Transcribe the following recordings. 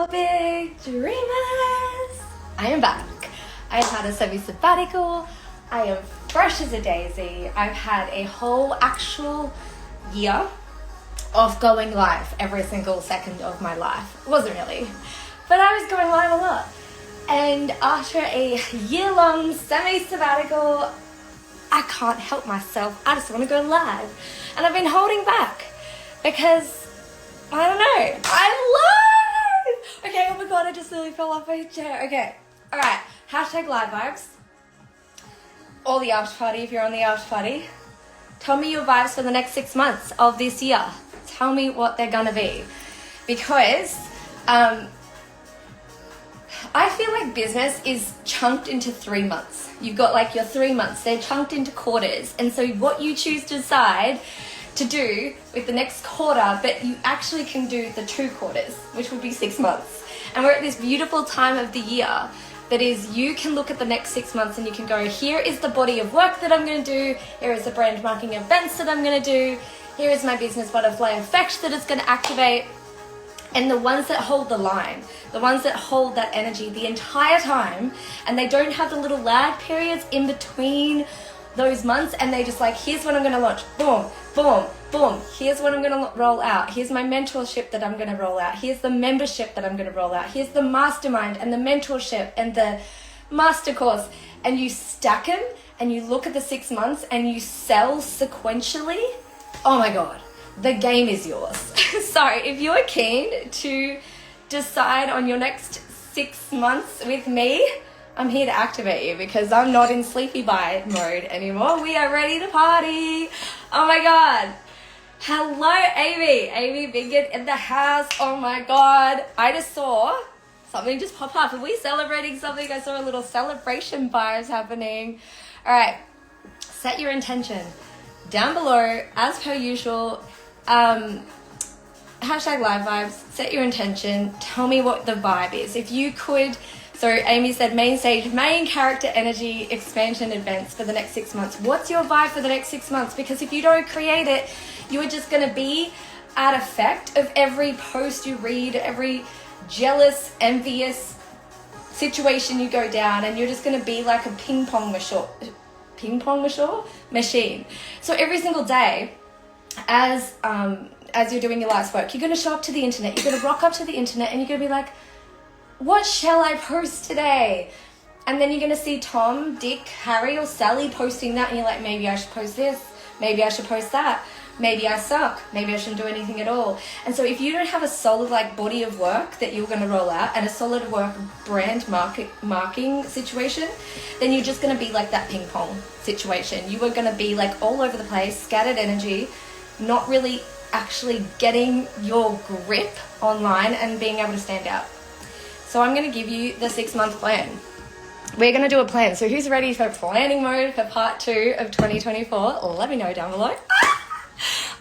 big dreamers. I am back. I have had a semi-sabbatical. I am fresh as a daisy. I've had a whole actual year of going live every single second of my life. It wasn't really, but I was going live a lot. And after a year-long semi-sabbatical, I can't help myself. I just want to go live. And I've been holding back because, I don't know, I'm live! Okay, oh my god, I just nearly fell off my chair. Okay, alright, hashtag live vibes. Or the after party if you're on the after party. Tell me your vibes for the next 6 months of this year. Tell me what they're gonna be. Because, I feel like business is chunked into 3 months. You've got like your 3 months, they're chunked into quarters. And so what you choose to decide to do with the next quarter, but you actually can do the 2 quarters, which would be 6 months. And we're at this beautiful time of the year that is, you can look at the next 6 months and you can go, here is the body of work that I'm going to do, here is the brand marketing events that I'm going to do, here is my business butterfly effect that it's going to activate. And the ones that hold the line, the ones that hold that energy the entire time, and they don't have the little lag periods in between those months, and they just like, here's what I'm going to launch, boom, boom, boom, here's what I'm going to roll out, here's my mentorship that I'm going to roll out, here's the membership that I'm going to roll out, here's the mastermind and the mentorship and the master course, and you stack them and you look at the 6 months and you sell sequentially. Oh my god, the game is yours. So if you're keen to decide on your next 6 months with me, I'm here to activate you because I'm not in sleepy bye mode anymore. We are ready to party. Oh my god. Hello, Amy. Amy Bigot in the house. Oh my god. I just saw something just pop up. Are we celebrating something? I saw a little celebration vibes happening. All right. Set your intention. Down below, as per usual, hashtag live vibes, set your intention, tell me what the vibe is. If you could, so Amy said main stage, main character energy expansion events for the next 6 months. What's your vibe for the next 6 months? Because if you don't create it, you are just going to be at effect of every post you read, every jealous, envious situation you go down, and you're just going to be like a ping pong machine. So every single day, as you're doing your life's work, you're going to show up to the internet, you're going to rock up to the internet and you're going to be like, what shall I post today? And then you're going to see Tom, Dick, Harry or Sally posting that and you're like, maybe I should post this, maybe I should post that, maybe I suck, maybe I shouldn't do anything at all. And so if you don't have a solid like body of work that you're going to roll out and a solid work brand marketing situation, then you're just going to be like that ping pong situation. You are going to be like all over the place, scattered energy, not really actually getting your grip online and being able to stand out. So I'm going to give you the 6 month plan. We're going to do a plan. So who's ready for planning mode for part 2 of 2024? Let me know down below.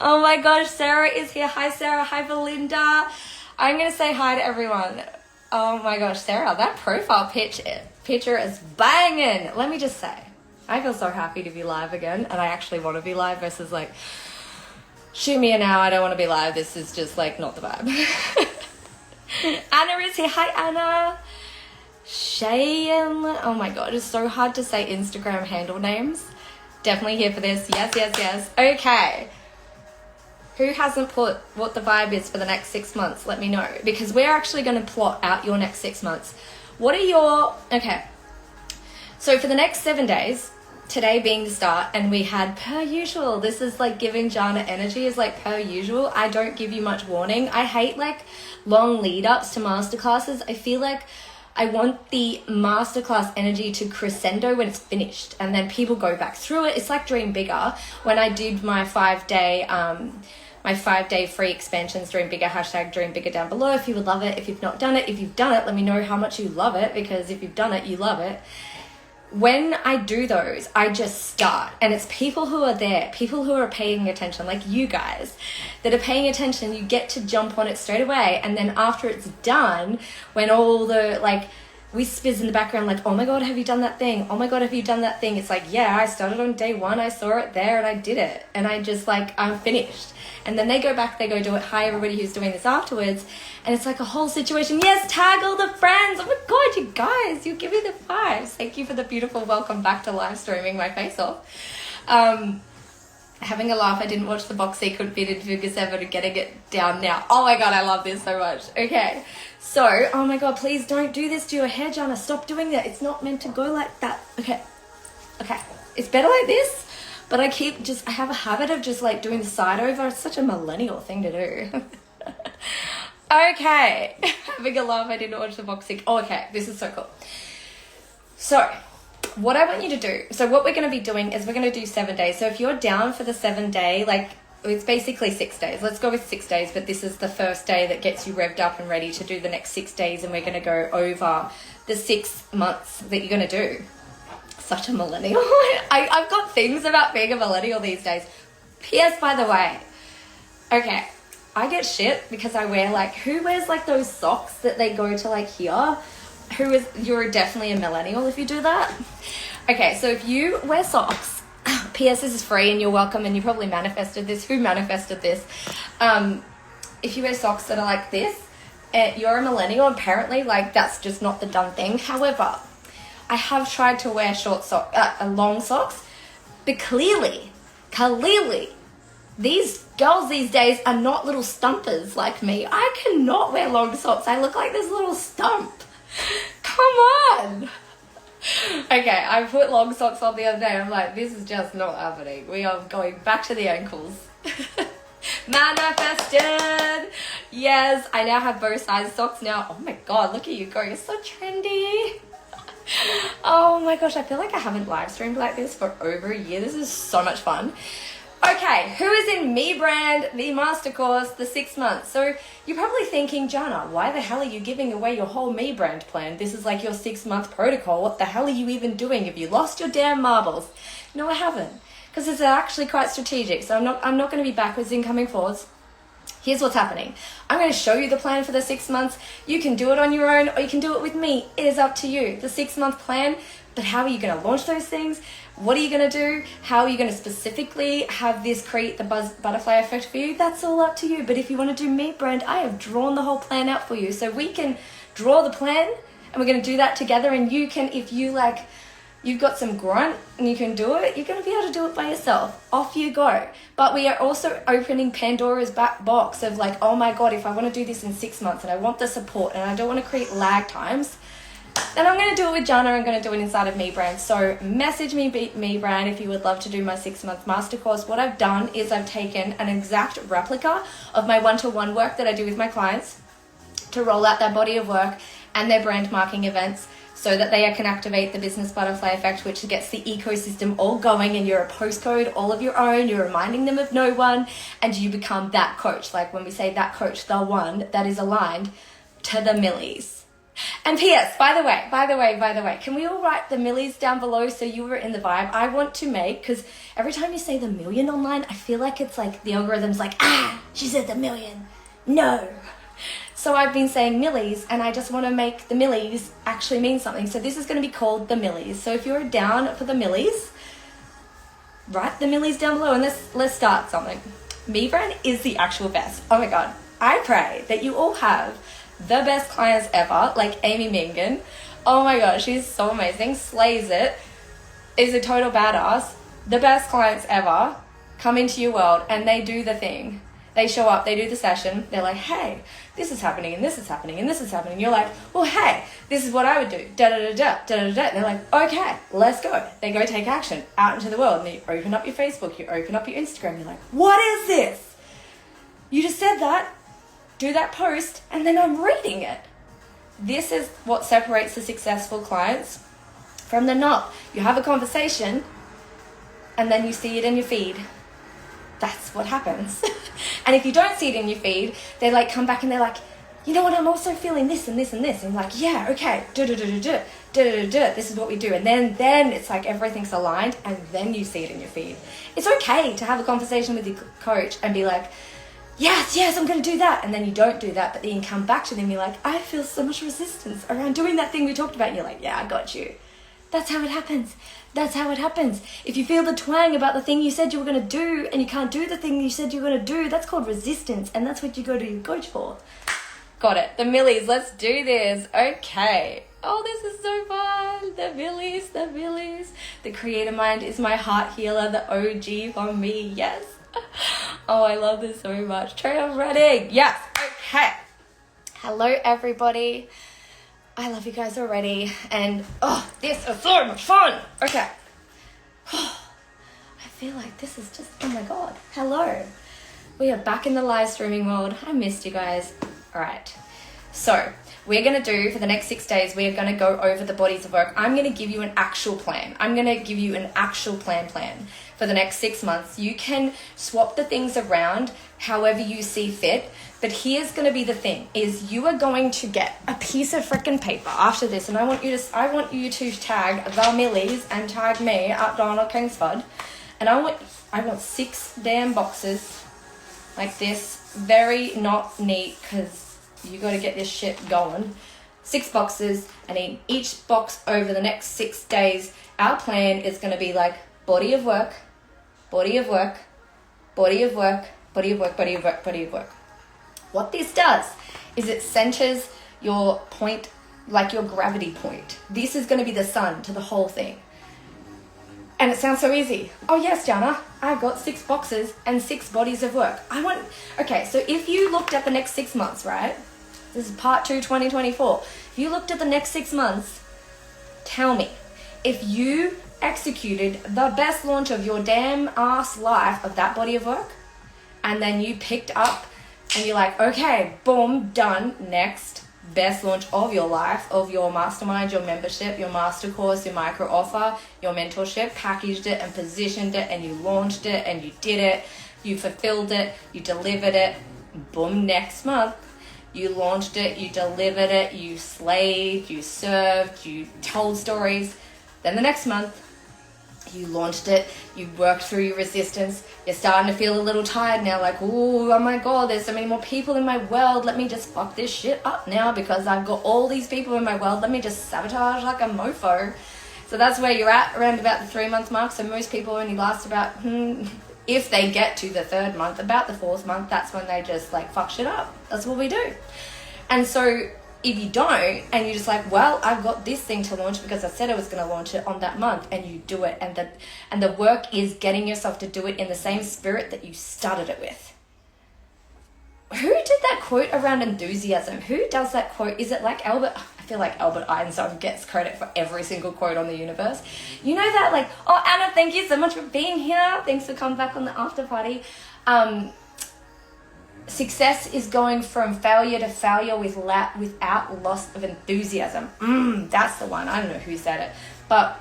Oh my gosh, Sarah is here. Hi Sarah, hi Belinda. I'm going to say hi to everyone. Oh my gosh, Sarah, that profile picture is banging. Let me just say, I feel so happy to be live again, and I actually want to be live versus like, shoot me an hour, I don't want to be live. This is just like not the vibe. Anna is here. Hi Anna. Shayan. Oh my god, it's so hard to say Instagram handle names. Definitely here for this. Yes, yes, yes. Okay. Who hasn't put what the vibe is for the next 6 months? Let me know. Because we're actually going to plot out your next 6 months. What are your... Okay. So for the next 7 days, today being the start, and we had per usual, this is like giving Jana energy is like per usual. I don't give you much warning. I hate like long lead ups to masterclasses. I feel like I want the masterclass energy to crescendo when it's finished, and then people go back through it. It's like Dream Bigger. When I did my 5-day free expansions, Dream Bigger, hashtag Dream Bigger down below if you would love it. If you've not done it, if you've done it, let me know how much you love it, because if you've done it, you love it. When I do those, I just start, and it's people who are there, people who are paying attention, like you guys that are paying attention. You get to jump on it straight away, and then after it's done, when all the like whispers in the background like, oh my God, have you done that thing? Oh my God, have you done that thing? It's like, yeah, I started on day one. I saw it there and I did it. And I just like, I'm finished. And then they go back, they go do it. Hi, everybody who's doing this afterwards. And it's like a whole situation. Yes, tag all the friends. Oh my God, you guys, you give me the vibes. Thank you for the beautiful welcome back to live streaming my face off. Having a laugh. I didn't watch the box secret fit in figure 7 and getting it down now. Oh my God, I love this so much. Okay. So, oh my God, please don't do this to your hair, Jana. Stop doing that. It's not meant to go like that. Okay. Okay. It's better like this, but I have a habit of just like doing the side over. It's such a millennial thing to do. Okay. Having a laugh. I didn't watch the box secret. Oh, okay. This is so cool. So, what I want you to do, so what we're going to be doing is we're going to do 7 days. So if you're down for the 7 day, like it's basically 6 days. Let's go with 6 days, but this is the first day that gets you revved up and ready to do the next 6 days. And we're going to go over the 6 months that you're going to do. Such a millennial. I've got things about being a millennial these days. P.S. by the way, okay, I get shit because I wear like, who wears like those socks that they go to like here? You're definitely a millennial if you do that. Okay, so if you wear socks, P.S. this is free and you're welcome and you probably manifested this. Who manifested this? If you wear socks that are like this, you're a millennial. Apparently, like that's just not the done thing. However, I have tried to wear long socks, but clearly, these girls these days are not little stumpers like me. I cannot wear long socks. I look like this little stump. Come on. Okay, I put long socks on the other day. I'm like, this is just not happening. We are going back to the ankles. Manifested. Yes, I now have both size socks now. Oh my God, look at you go. You're so trendy. Oh my gosh, I feel like I haven't live streamed like this for over a year. This is so much fun. Okay, who is in Me Brand, the master course, the 6 months? So you're probably thinking, Jana, why the hell are you giving away your whole Me Brand plan? This is like your 6-month protocol. What the hell are you even doing? Have you lost your damn marbles? No, I haven't, because it's actually quite strategic. So I'm not going to be backwards in coming forwards. Here's what's happening. I'm going to show you the plan for the 6 months. You can do it on your own or you can do it with me. It is up to you. The 6-month plan, but how are you going to launch those things? What are you going to do? How are you going to specifically have this create the butterfly effect for you? That's all up to you. But if you want to do Me Brand, I have drawn the whole plan out for you. So we can draw the plan and we're going to do that together. And you can, if you like, you've got some grunt and you can do it, you're going to be able to do it by yourself. Off you go. But we are also opening Pandora's back box of like, oh my God, if I want to do this in 6 months and I want the support and I don't want to create lag times, then I'm going to do it with Jana. I'm going to do it inside of Me Brand. So message me, Me Brand, if you would love to do my 6-month master course. What I've done is I've taken an exact replica of my one-to-one work that I do with my clients to roll out their body of work and their brand marketing events so that they can activate the business butterfly effect, which gets the ecosystem all going, and you're a postcode all of your own. You're reminding them of no one, and you become that coach. Like when we say that coach, the one that is aligned to the MILLYS. And P.S. by the way, can we all write the MILLYS down below so you were in the vibe? I want to make, because every time you say the million online, I feel like it's like the algorithm's like, she said the million. No. So I've been saying MILLYS, and I just want to make the MILLYS actually mean something. So this is going to be called the MILLYS. So if you're down for the MILLYS, write the MILLYS down below, and let's start something. Me Brand is the actual best. Oh my God. I pray that you all have the best clients ever, like Amy Mingan. Oh my God, she's so amazing, slays it, is a total badass. The best clients ever come into your world and they do the thing. They show up, they do the session, they're like, hey, this is happening and this is happening and this is happening. You're like, well, hey, this is what I would do, da-da-da-da, da-da-da-da. They're like, okay, let's go. They go take action out into the world, and you open up your Facebook, you open up your Instagram, you're like, what is this? You just said that. Do that post, and then I'm reading it. This is what separates the successful clients from the not. You have a conversation, and then you see it in your feed. That's what happens. And if you don't see it in your feed, they like come back and they're like, you know what, I'm also feeling this and this and this. And I'm like, yeah, okay, this is what we do. And then it's like everything's aligned, and then you see it in your feed. It's okay to have a conversation with your coach and be like, yes, I'm going to do that. And then you don't do that, but then you come back to them, you're like, I feel so much resistance around doing that thing we talked about. And you're like, yeah, I got you. That's how it happens. That's how it happens. If you feel the twang about the thing you said you were going to do and you can't do the thing you said you were going to do, that's called resistance. And that's what you go to your coach for. Got it. The MILLYS. Let's do this. Okay. Oh, this is so fun. The MILLYS, the MILLYs. The creator mind is my heart healer, the OG for me. Yes. Oh, I love this so much. Trey, I'm ready. Yes. Okay. Hello, everybody. I love you guys already. And, oh, this is so much fun. Okay. I feel like this is just, oh my God. Hello. We are back in the live streaming world. I missed you guys. All right. So, we're going to do, for the next 6 days, we're going to go over the bodies of work. I'm going to give you an actual plan. I'm going to give you an actual plan for the next 6 months. You can swap the things around however you see fit. But here's going to be the thing, is you are going to get a piece of freaking paper after this. And I want you to tag the MILLYS and tag me at Donna Kingsford. And I want 6 damn boxes like this. Very not neat, because you got to get this shit going. 6 boxes, and in each box over the next 6 days, our plan is going to be like body of work, body of work, body of work, body of work, body of work, body of work. What this does is it centers your point, like your gravity point. This is going to be the sun to the whole thing. And it sounds so easy. Oh yes, Jana, I've got 6 boxes and 6 bodies of work. Okay, so if you looked at the next 6 months, right? This is part 2, 2024. If you looked at the next 6 months, tell me, if you executed the best launch of your damn ass life of that body of work, and then you picked up and you're like, okay, boom, done, next, best launch of your life, of your mastermind, your membership, your master course, your micro offer, your mentorship, packaged it and positioned it, and you launched it and you did it, you fulfilled it, you delivered it, boom, next month, you launched it, you delivered it, you slayed, you served, you told stories. Then the next month, you launched it, you worked through your resistance, you're starting to feel a little tired now, like, ooh, oh my God, there's so many more people in my world, let me just fuck this shit up now because I've got all these people in my world, let me just sabotage like a mofo. So that's where you're at, around about the 3 month mark. So most people only last about, if they get to the 3rd month, about the 4th month, that's when they just like fuck shit up. That's what we do. And so if you don't, and you're just like, well, I've got this thing to launch because I said I was going to launch it on that month, and you do it, and the work is getting yourself to do it in the same spirit that you started it with. Who did that quote around enthusiasm? Who does that quote? Is it like Albert? I feel like Albert Einstein gets credit for every single quote on the universe. You know that, like, oh, Anna, thank you so much for being here. Thanks for coming back on the after party. Success is going from failure to failure without loss of enthusiasm. That's the one. I don't know who said it. But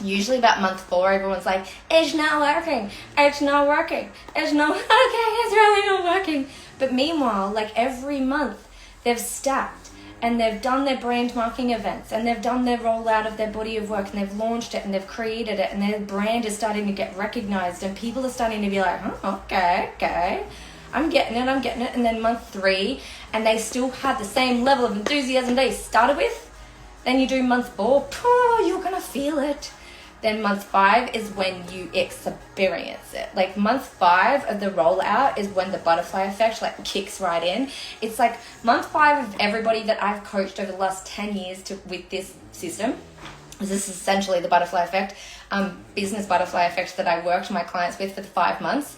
usually about month 4, everyone's like, it's not working. It's not working. It's not okay. It's really not working. But meanwhile, like every month, they've stacked and they've done their brand marketing events and they've done their rollout of their body of work and they've launched it and they've created it and their brand is starting to get recognized and people are starting to be like, okay. I'm getting it. And then month 3, and they still had the same level of enthusiasm they started with. Then you do month 4, you're going to feel it. Then month 5 is when you experience it. Like month 5 of the rollout is when the butterfly effect like kicks right in. It's like month 5 of everybody that I've coached over the last 10 years with this system. This is essentially the butterfly effect, business butterfly effect that I worked my clients with for the 5 months.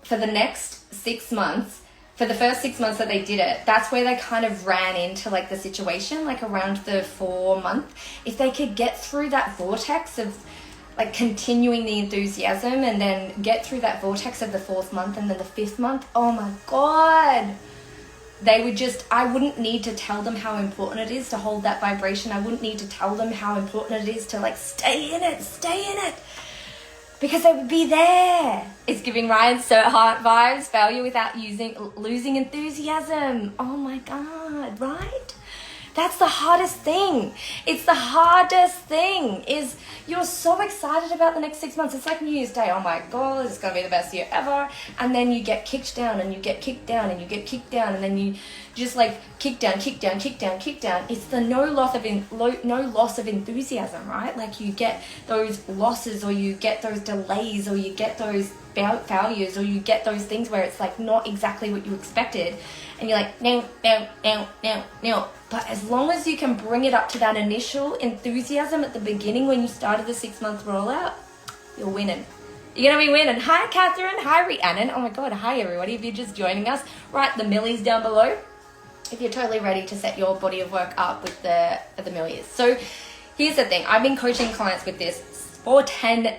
For the next 6 months, for the first 6 months that they did it, that's where they kind of ran into like the situation, like around the 4 month. If they could get through that vortex of like continuing the enthusiasm and then get through that vortex of the 4th month and then the 5th month, oh my God, I wouldn't need to tell them how important it is to hold that vibration. I wouldn't need to tell them how important it is to like stay in it. Because they would be there. It's giving Ryan so heart vibes, failure without losing enthusiasm. Oh my God, right? That's the hardest thing. It's the hardest thing is you're so excited about the next 6 months. It's like New Year's Day. Oh my God, it's going to be the best year ever. And then you get kicked down and you get kicked down and you get kicked down. And then you just like kick down, kick down, kick down, kick down. It's the no loss of enthusiasm, right? Like you get those losses or you get those delays or you get those failures or you get those things where it's like not exactly what you expected. And you're like, no. But as long as you can bring it up to that initial enthusiasm at the beginning when you started the 6-month rollout, you're winning. You're going to be winning. Hi, Catherine. Hi, Rhiannon. Oh my God. Hi, everybody. If you're just joining us, write the MILLYS down below if you're totally ready to set your body of work up with the MILLYS. So here's the thing. I've been coaching clients with this for 10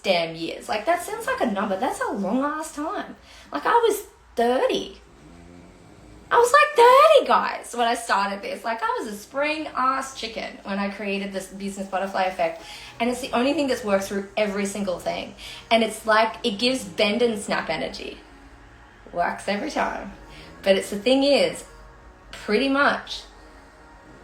damn years. Like that sounds like a number. That's a long ass time. Like I was 30. I was like 30, guys, when I started this. Like I was a spring ass chicken when I created this business butterfly effect. And it's the only thing that's worked through every single thing. And it's like, it gives bend and snap energy. Works every time. But it's the thing is, pretty much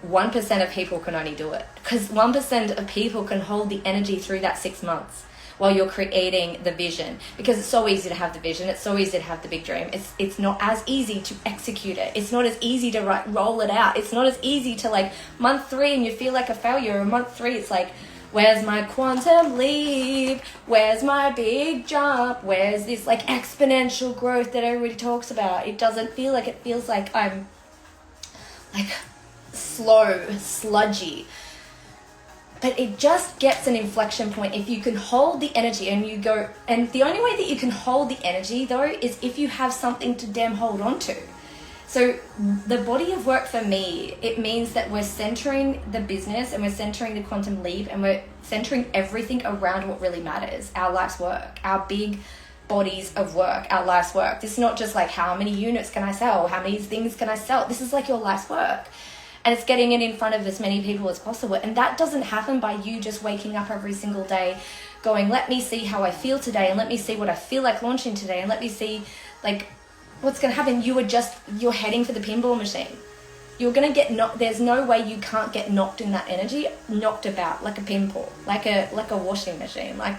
1% of people can only do it. Because 1% of people can hold the energy through that 6 months while you're creating the vision, because it's so easy to have the vision. It's so easy to have the big dream. It's not as easy to execute it. It's not as easy to roll it out. It's not as easy to like month 3 and you feel like a failure. Or month 3, it's like, where's my quantum leap? Where's my big jump? Where's this like exponential growth that everybody talks about? It doesn't feel like it. Feels like I'm like slow, sludgy. But it just gets an inflection point if you can hold the energy and you go, and the only way that you can hold the energy though is if you have something to damn hold on to. So the body of work for me, it means that we're centering the business and we're centering the quantum leap and we're centering everything around what really matters, our life's work, our big bodies of work, our life's work. This is not just like how many units can I sell, how many things can I sell. This is like your life's work. And it's getting it in front of as many people as possible. And that doesn't happen by you just waking up every single day going, let me see how I feel today and let me see what I feel like launching today and let me see like what's going to happen. You're heading for the pinball machine. You're going to get knocked. There's no way you can't get knocked in that energy, knocked about like a pinball, like a washing machine. Like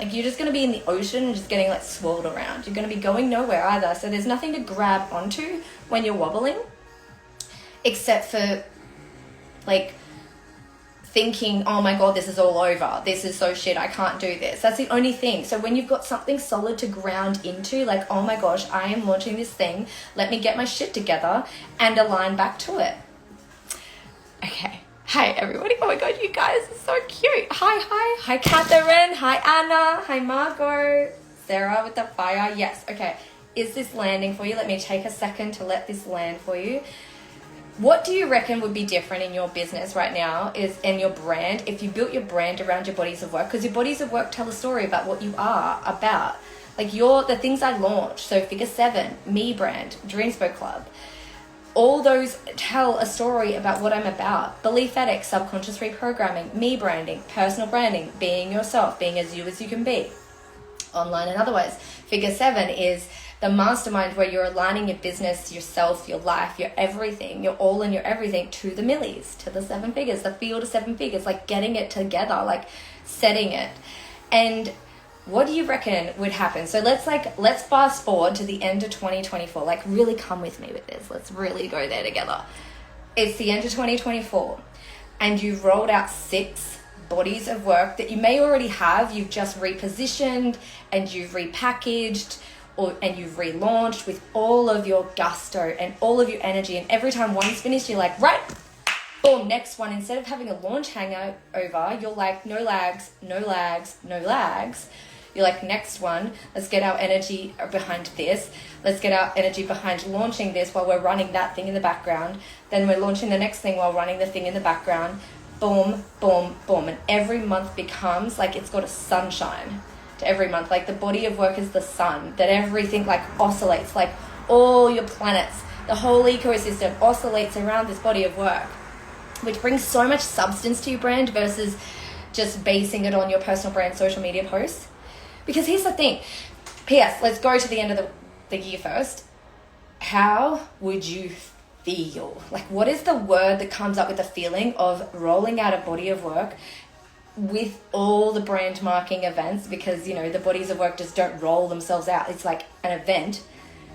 you're just going to be in the ocean and just getting like swirled around. You're going to be going nowhere either. So there's nothing to grab onto when you're wobbling, except for like thinking, oh my God, this is all over. This is so shit. I can't do this. That's the only thing. So when you've got something solid to ground into, like, oh my gosh, I am launching this thing. Let me get my shit together and align back to it. Okay. Hi, everybody. Oh my God, you guys are so cute. Hi, Catherine. Hi, Anna. Hi, Margot. Sarah with the fire. Yes. Okay. Is this landing for you? Let me take a second to let this land for you. What do you reckon would be different in your business right now and your brand if you built your brand around your bodies of work? Because your bodies of work tell a story about what you are about. Like the things I launched, so Figure 7, Me Brand, Dreamspo Club, all those tell a story about what I'm about. Belief Ethics, subconscious reprogramming, me branding, personal branding, being yourself, being as you can be, online and otherwise. Figure 7 is the mastermind where you're aligning your business, yourself, your life, your everything, your all and your everything to the MILLYS, to the 7 figures, the field of 7 figures, like getting it together, like setting it. And what do you reckon would happen? So let's fast forward to the end of 2024. Like really come with me with this. Let's really go there together. It's the end of 2024 and you've rolled out 6 bodies of work that you may already have. You've just repositioned and you've repackaged and you've relaunched with all of your gusto and all of your energy. And every time one's finished, you're like, right, boom, next one. Instead of having a launch hangover, you're like, no lags. You're like, next one, let's get our energy behind this. Let's get our energy behind launching this while we're running that thing in the background. Then we're launching the next thing while running the thing in the background. Boom, boom, boom. And every month becomes like it's got a sunshine to every month. Like the body of work is the sun, that everything like oscillates, like all your planets, the whole ecosystem oscillates around this body of work, which brings so much substance to your brand versus just basing it on your personal brand social media posts. Because here's the thing. P.S. Let's go to the end of the year first. How would you feel? Like, what is the word that comes up with the feeling of rolling out a body of work with all the brand marketing events? Because, you know, the bodies of work just don't roll themselves out. It's like an event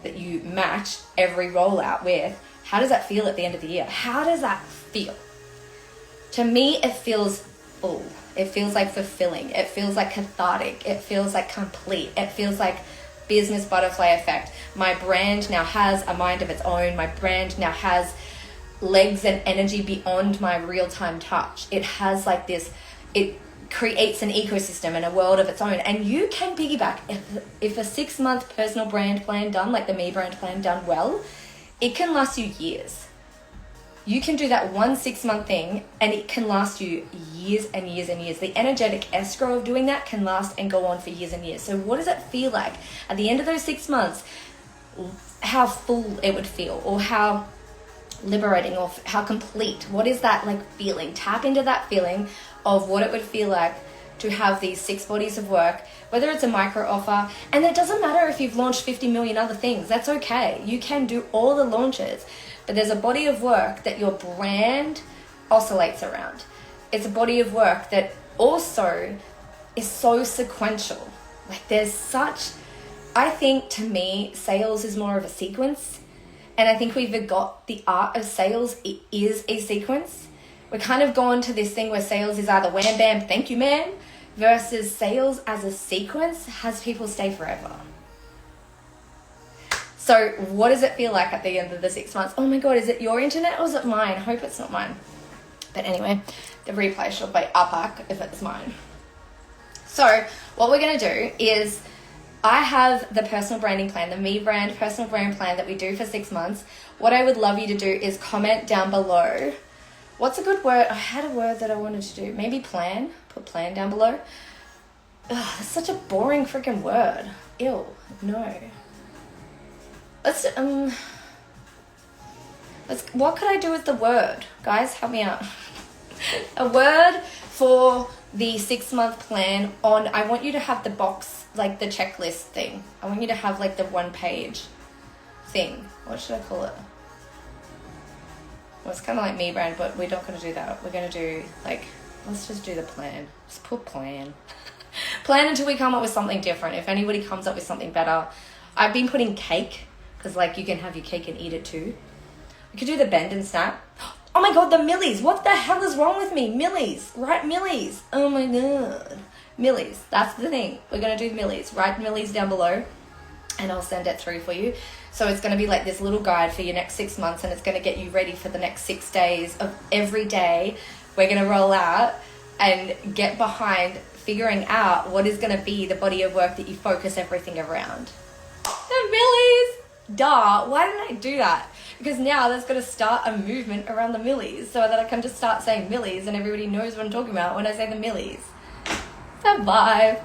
that you match every rollout with. How does that feel at the end of the year? How does that feel? To me, it feels full. It feels like fulfilling. It feels like cathartic. It feels like complete. It feels like business butterfly effect. My brand now has a mind of its own. My brand now has legs and energy beyond my real-time touch. It has like this, it creates an ecosystem and a world of its own. And you can piggyback. If a 6-month personal brand plan done, like the Me brand plan done well, it can last you years. You can do that one 6-month thing and it can last you years and years and years. The energetic escrow of doing that can last and go on for years and years. So what does it feel like at the end of those 6 months? How full it would feel, or how liberating, or how complete. What is that like feeling? Tap into that feeling of what it would feel like to have these 6 bodies of work, whether it's a micro offer. And it doesn't matter if you've launched 50 million other things. That's okay. You can do all the launches. But there's a body of work that your brand oscillates around. It's a body of work that also is so sequential. Like there's such, I think to me, sales is more of a sequence. And I think we've got the art of sales. It is a sequence. We're kind of gone to this thing where sales is either wham, bam, thank you, ma'am, versus sales as a sequence has people stay forever. So what does it feel like at the end of the 6 months? Oh my God, is it your internet or is it mine? I hope it's not mine. But anyway, the replay should be up if it's mine. So what we're going to do is, I have the personal branding plan, the Me brand personal brand plan that we do for 6 months. What I would love you to do is comment down below. What's a good word? I had a word that I wanted to do. Maybe plan. Put plan down below. Ugh, that's such a boring freaking word. Ew, no. What could I do with the word? Guys, help me out. A word for the 6-month plan on, I want you to have the box, like the checklist thing. I want you to have like the 1-page thing. What should I call it? Well, it's kind of like Me brand, but we're not going to do that. We're going to do like, let's just do the plan. Just put plan. Plan until we come up with something different. If anybody comes up with something better. I've been putting cake, because like you can have your cake and eat it too. We could do the bend and snap. Oh my God, the MILLYS. What the hell is wrong with me? MILLYS. Write MILLYS. Oh my God. MILLYS. That's the thing. We're going to do MILLYS. Write MILLYS down below and I'll send it through for you. So it's going to be like this little guide for your next 6 months, and it's going to get you ready for the next 6 days of every day. We're going to roll out and get behind figuring out what is going to be the body of work that you focus everything around. The MILLYS. Duh, why didn't I do that? Because now there's got to start a movement around the MILLYS so that I can just start saying MILLYS and everybody knows what I'm talking about when I say the MILLYS. Survive.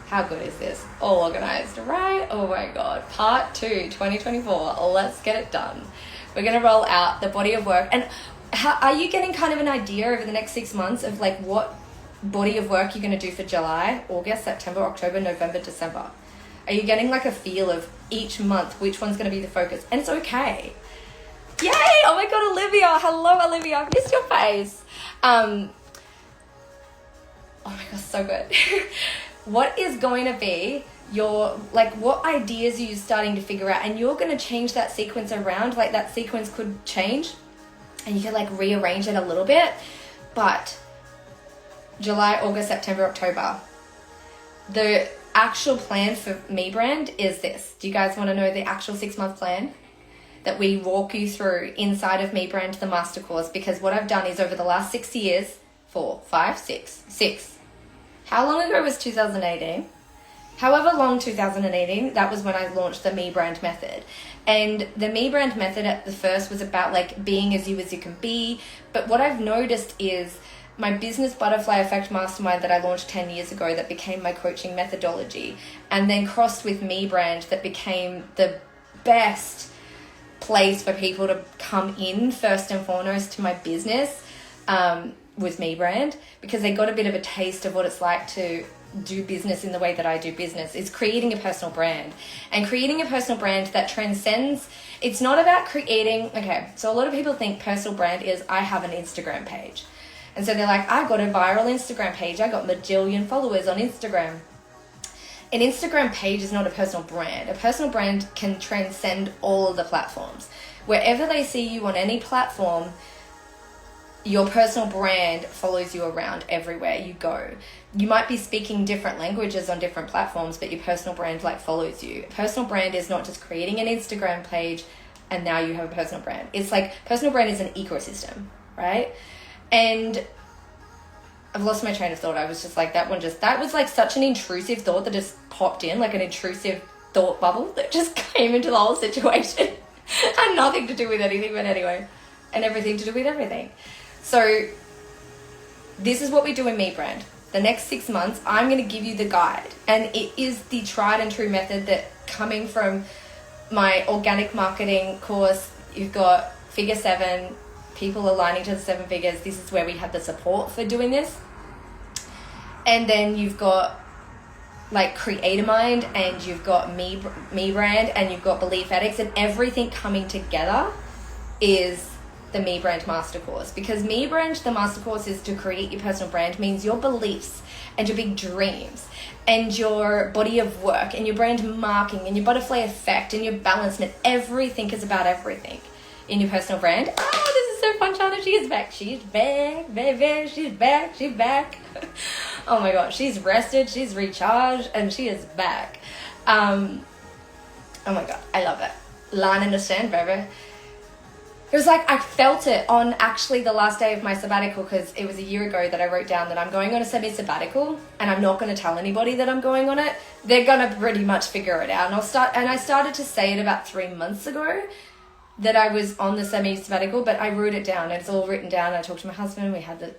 How good is this? All organized, right? Oh my God. Part 2, 2024. Let's get it done. We're going to roll out the body of work. And how, are you getting kind of an idea over the next 6 months of like what body of work you're going to do for July, August, September, October, November, December? Are you getting like a feel of each month which one's going to be the focus? And it's okay. Yay! Oh my God, Olivia. Hello, Olivia. I've missed your face. Oh my God, so good. What is going to be your, like, what ideas are you starting to figure out? And you're going to change that sequence around. Like that sequence could change and you can like rearrange it a little bit. But July, August, September, October. The actual plan for Me brand is this. Do you guys want to know the actual 6-month plan that we walk you through inside of Me brand, the master course? Because what I've done is over the last 6 years, 4, 5, 6. How long ago was 2018? However long 2018, that was when I launched the Me brand method. And the Me brand method at the first was about like being as you can be. But what I've noticed is my business butterfly effect mastermind that I launched 10 years ago that became my coaching methodology, and then crossed with Me brand that became the best place for people to come in first and foremost to my business, was Me brand, because they got a bit of a taste of what it's like to do business in the way that I do business, is creating a personal brand, and creating a personal brand that transcends. It's not about creating, okay, so a lot of people think personal brand is I have an Instagram page. And so they're like, I got a viral Instagram page. I got majillion followers on Instagram. An Instagram page is not a personal brand. A personal brand can transcend all of the platforms. Wherever they see you on any platform, your personal brand follows you around everywhere you go. You might be speaking different languages on different platforms, but your personal brand like follows you. A personal brand is not just creating an Instagram page and now you have a personal brand. It's like personal brand is an ecosystem, right? And I've lost my train of thought. I was just like, that was like such an intrusive thought that just popped in, like an intrusive thought bubble that just came into the whole situation. Had nothing to do with anything, but anyway, and everything to do with everything. So this is what we do in Me Brand. The next 6 months, I'm going to give you the guide, and it is the tried and true method that, coming from my organic marketing course, you've got Figure 7, people aligning to the 7 figures. This is where we have the support for doing this. And then you've got like Creator Mind, and you've got Me Brand, and you've got Belief Addicts, and everything coming together is the Me Brand Master Course. Because Me Brand, the Master Course, is to create your personal brand, means your beliefs and your big dreams and your body of work and your brand marking and your butterfly effect and your balance, and everything is about everything in your personal brand. Oh, this is so fun, Chana. She is back. She's back, baby. She's back. She's back. Oh my God. She's rested. She's recharged, and she is back. Oh my God. I love it. Line in the sand, baby. It was like I felt it on actually the last day of my sabbatical, because it was a year ago that I wrote down that I'm going on a semi-sabbatical, and I'm not going to tell anybody that I'm going on it. They're going to pretty much figure it out. And I started to say it about 3 months ago that I was on the semi-sabbatical, but I wrote it down. It's all written down. I talked to my husband. We had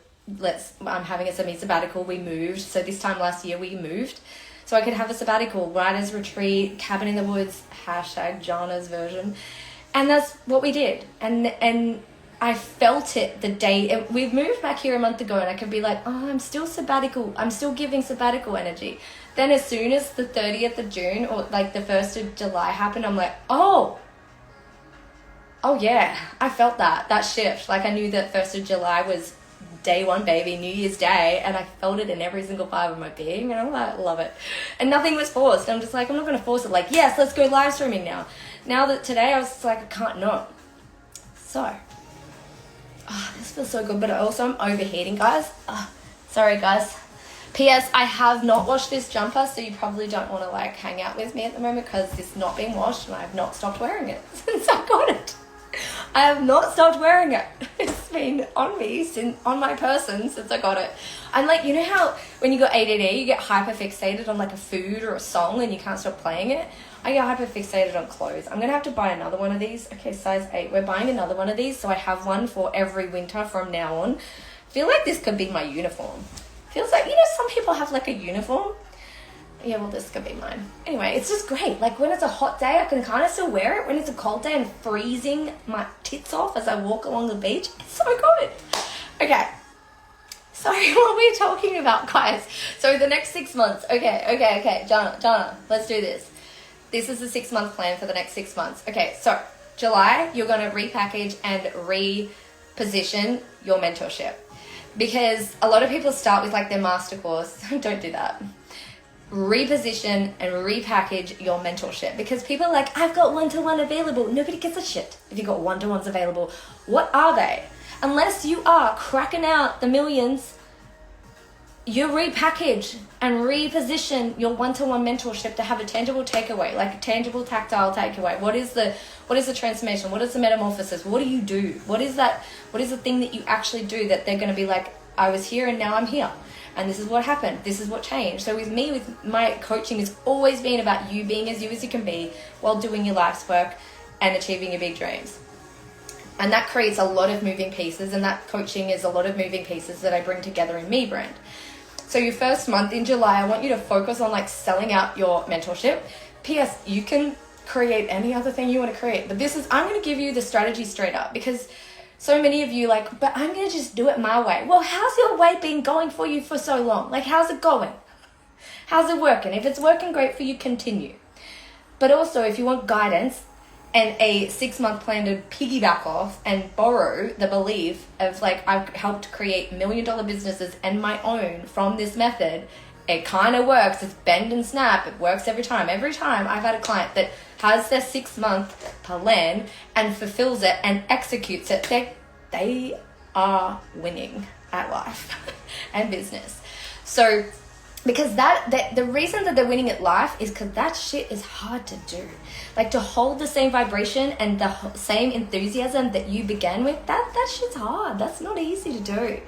I'm having a semi-sabbatical. We moved. So this time last year we moved. So I could have a sabbatical, writer's retreat, cabin in the woods, hashtag Jana's version. And that's what we did. And I felt it the day we've moved back here a month ago, and I could be like, oh, I'm still sabbatical. I'm still giving sabbatical energy. Then as soon as the 30th of June or like the 1st of July happened, I'm like, oh yeah, I felt that shift. Like I knew that 1st of July was day one, baby, New Year's Day, and I felt it in every single fiber of my being, and I'm like, love it. And nothing was forced. I'm just like, I'm not going to force it. Like, yes, let's go live streaming now. Now that today, I was just like, I can't not. So, this feels so good, but also I'm overheating, guys. Sorry, guys. P.S. I have not washed this jumper, so you probably don't want to like hang out with me at the moment, because it's not being washed, and I have not stopped wearing it since I got it. I have not stopped wearing it. It's been on me, on my person since I got it. I'm like, you know how when you got ADD, you get hyper fixated on like a food or a song and you can't stop playing it? I get hyper fixated on clothes. I'm going to have to buy another one of these. Okay, size 8. We're buying another one of these, so I have one for every winter from now on. I feel like this could be my uniform. Feels like, you know, some people have like a uniform. Yeah, well, this could be mine. Anyway, it's just great. Like when it's a hot day, I can kind of still wear it. When it's a cold day, I'm freezing my tits off as I walk along the beach. It's so good. Okay. Sorry, what we're talking about, guys. So the next 6 months. Okay. Jana, let's do this. This is the 6-month plan for the next 6 months. Okay, so July, you're going to repackage and reposition your mentorship. Because a lot of people start with like their master course. Don't do that. Reposition and repackage your mentorship, because people are like, I've got one-to-one available. Nobody gives a shit if you've got one-to-ones available. What are they? Unless you are cracking out the millions, you repackage and reposition your one-to-one mentorship to have a tangible takeaway, like a tangible tactile takeaway. What is the transformation? What is the metamorphosis? What do you do? What is the thing that you actually do that they're going to be like, I was here and now I'm here. And this is what happened. This is what changed. So with me, with my coaching, it's always been about you being as you can be while doing your life's work and achieving your big dreams. And that creates a lot of moving pieces, and that coaching is a lot of moving pieces that I bring together in Me Brand. So your first month in July, I want you to focus on like selling out your mentorship. P.S. You can create any other thing you want to create, but I'm going to give you the strategy straight up, because so many of you like, but I'm going to just do it my way. Well, how's your way been going for you for so long? Like, how's it going? How's it working? If it's working great for you, continue. But also, if you want guidance and a 6-month plan to piggyback off and borrow the belief of like, I've helped create $1 million businesses and my own from this method. It kind of works. It's bend and snap. It works every time. Every time I've had a client that has their 6-month plan and fulfills it and executes it, they are winning at life and business. So because the reason that they're winning at life is because that shit is hard to do. Like, to hold the same vibration and the same enthusiasm that you began with, that shit's hard. That's not easy to do.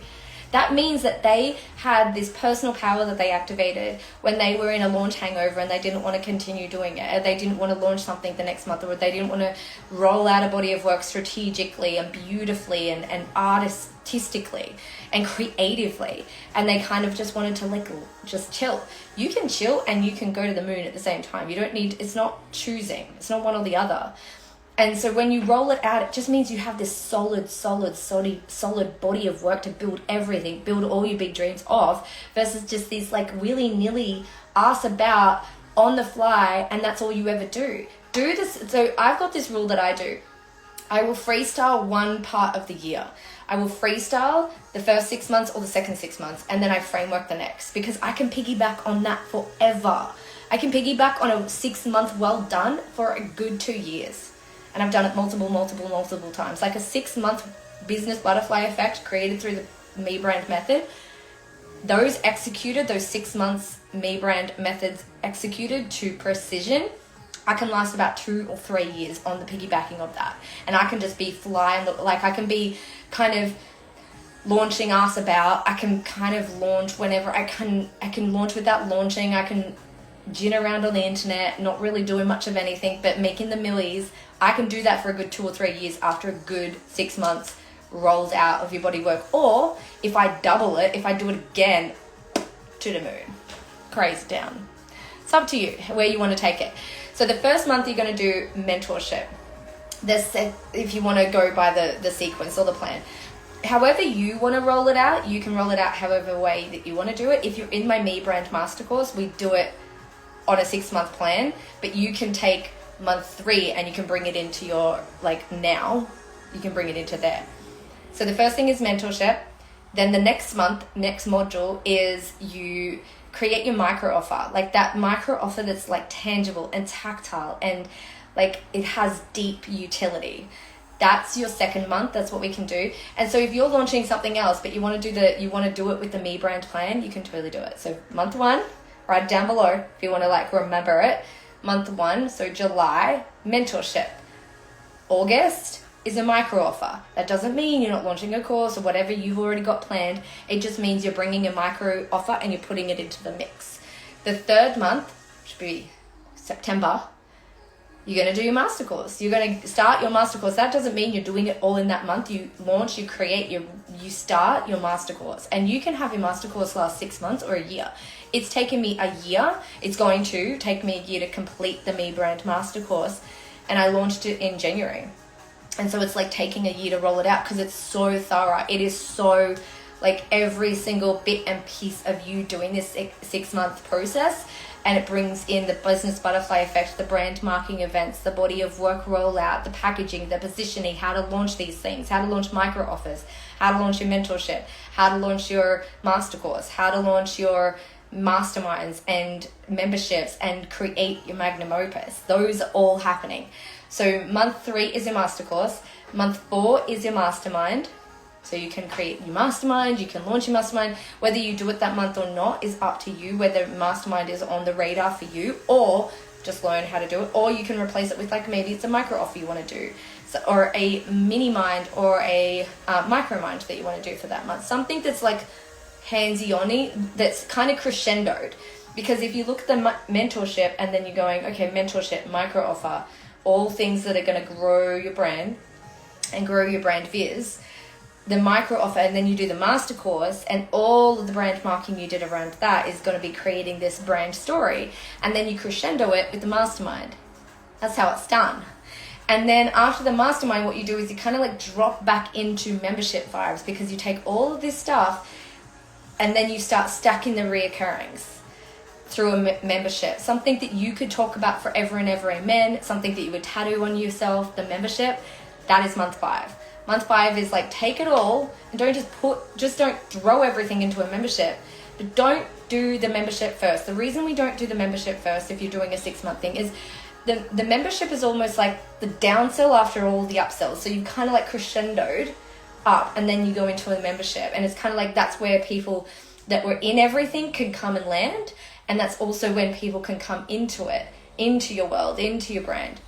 That means that they had this personal power that they activated when they were in a launch hangover and they didn't want to continue doing it. Or they didn't want to launch something the next month, or they didn't want to roll out a body of work strategically and beautifully and artistically and creatively. And they kind of just wanted to like just chill. You can chill and you can go to the moon at the same time. You don't need, it's not choosing. It's not one or the other. And so when you roll it out, it just means you have this solid body of work to build everything, build all your big dreams off, versus just these like willy-nilly ass about on the fly, and that's all you ever do. Do this. So I've got this rule that I do. I will freestyle one part of the year. I will freestyle the first 6 months or the second 6 months, and then I framework the next, because I can piggyback on that forever. I can piggyback on a 6-month well done for a good 2 years. And I've done it multiple times. Like a 6-month business butterfly effect created through the Me Brand method. Those 6 months Me Brand methods executed to precision, I can last about 2 or 3 years on the piggybacking of that. And I can just be flying, like I can be kind of launching ass about. I can kind of launch whenever I can launch without launching. I can gin around on the internet, not really doing much of anything, but making the MILLYS. I can do that for a good 2 or 3 years after a good 6 months rolls out of your body work. Or if I double it, if I do it again, to the moon, crazy down. It's up to you where you want to take it. So the first month you're going to do mentorship. If you want to go by the sequence or the plan. However you want to roll it out, you can roll it out however way that you want to do it. If you're in my Me Brand Mastercourse, we do it on a 6-month plan, but you can take month 3 and you can bring it into your, like now, you can bring it into there. So the first thing is mentorship. Then the next module is you create your micro offer, like that micro offer that's like tangible and tactile and like it has deep utility. That's your second month. That's what we can do. And so if you're launching something else, but you want to do it with the Me Brand plan, you can totally do it. So month 1, right down below, if you want to like remember it. Month 1, so July, mentorship. August is a micro offer. That doesn't mean you're not launching a course or whatever you've already got planned. It just means you're bringing a micro offer and you're putting it into the mix. The third month, which would be September, you're going to do your master course. You're going to start your master course. That doesn't mean you're doing it all in that month. You launch, you create, you start your master course. And you can have your master course last 6 months or a year. It's taken me a year. It's going to take me a year to complete the Me Brand master course. And I launched it in January. And so it's like taking a year to roll it out because it's so thorough. It is so like every single bit and piece of you doing this 6-month process. And it brings in the business butterfly effect, the brand marketing events, the body of work rollout, the packaging, the positioning, how to launch these things, how to launch micro offers, how to launch your mentorship, how to launch your master course, how to launch your masterminds and memberships and create your magnum opus. Those are all happening. So month 3 is your master course. Month 4 is your mastermind. So you can create your mastermind, you can launch your mastermind. Whether you do it that month or not is up to you, whether mastermind is on the radar for you or just learn how to do it. Or you can replace it with like maybe it's a micro offer you want to do. So, or a mini mind or a micro mind that you want to do for that month. Something that's like handsy-on-y, that's kind of crescendoed. Because if you look at the mentorship and then you're going, okay, mentorship, micro offer, all things that are going to grow your brand and grow your brand viz, the micro offer, and then you do the master course, and all of the brand marketing you did around that is going to be creating this brand story, and then you crescendo it with the mastermind. That's how it's done. And then after the mastermind, what you do is you kind of like drop back into membership vibes, because you take all of this stuff and then you start stacking the reoccurrings through a membership, something that you could talk about forever and ever, amen, something that you would tattoo on yourself, the membership, that is month 5. Month 5 is like, take it all and don't throw everything into a membership, but don't do the membership first. The reason we don't do the membership first if you're doing a 6-month thing is the membership is almost like the downsell after all the upsells. So you kind of like crescendoed up and then you go into a membership, and it's kind of like that's where people that were in everything can come and land, and that's also when people can come into it, into your world, into your brand.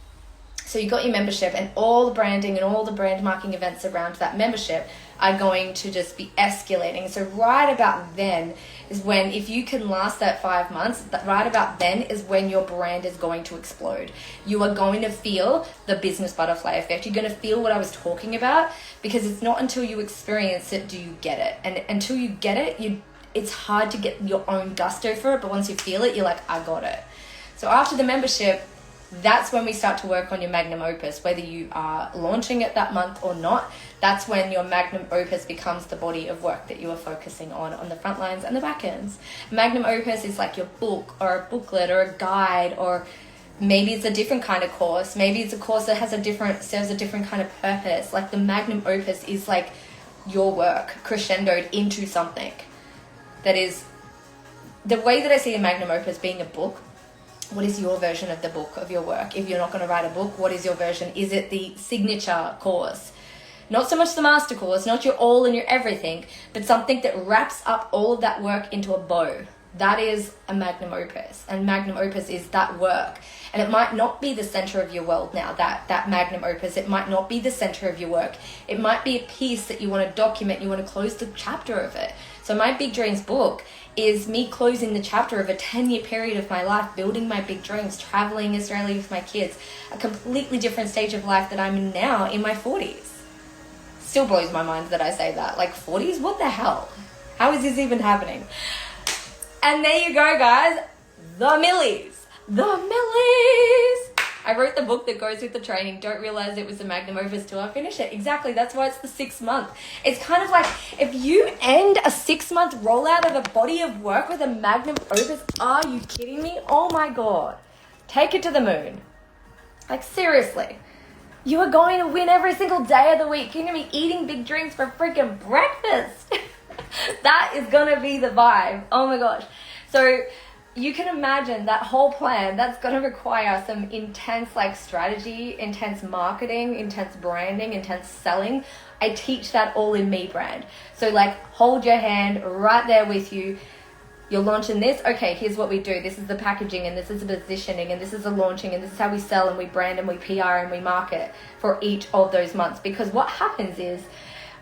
So you got your membership, and all the branding and all the brand marketing events around that membership are going to just be escalating. So right about then is when, if you can last that 5 months, right about then is when your brand is going to explode. You are going to feel the business butterfly effect. You're going to feel what I was talking about, because it's not until you experience it do you get it. And until you get it, it's hard to get your own gusto for it, but once you feel it, you're like, I got it. So after the membership, that's when we start to work on your magnum opus, whether you are launching it that month or not. That's when your magnum opus becomes the body of work that you are focusing on the front lines and the back ends. Magnum opus is like your book or a booklet or a guide, or maybe it's a different kind of course. Maybe it's a course that serves a different kind of purpose. Like the magnum opus is like your work crescendoed into something that is the way that I see a magnum opus being a book. What is your version of the book of your work? If you're not going to write a book, what is your version? Is it the signature course? Not so much the master course, not your all and your everything, but something that wraps up all of that work into a bow. That is a magnum opus, and magnum opus is that work. And it might not be the center of your world now, that magnum opus. It might not be the center of your work. It might be a piece that you want to document. You want to close the chapter of it. So my Big Dreams book is me closing the chapter of a 10-year period of my life, building my big dreams, traveling Australia with my kids, a completely different stage of life that I'm in now in my 40s. Still blows my mind that I say that. Like 40s? What the hell? How is this even happening? And there you go, guys. The MILLYS. The MILLYS. I wrote the book that goes with the training. Don't realize it was a magnum opus till I finish it. Exactly. That's why it's the 6th month. It's kind of like if you end a 6-month rollout of a body of work with a magnum opus, are you kidding me? Oh my God. Take it to the moon. Like seriously. You are going to win every single day of the week. You're going to be eating big dreams for freaking breakfast. That is going to be the vibe. Oh my gosh. So you can imagine that whole plan, that's going to require some intense like strategy, intense marketing, intense branding, intense selling. I teach that all in Me Brand. So like hold your hand right there with you. You're launching this. Okay, here's what we do. This is the packaging, and this is the positioning, and this is the launching, and this is how we sell and we brand and we PR and we market for each of those months. Because what happens is,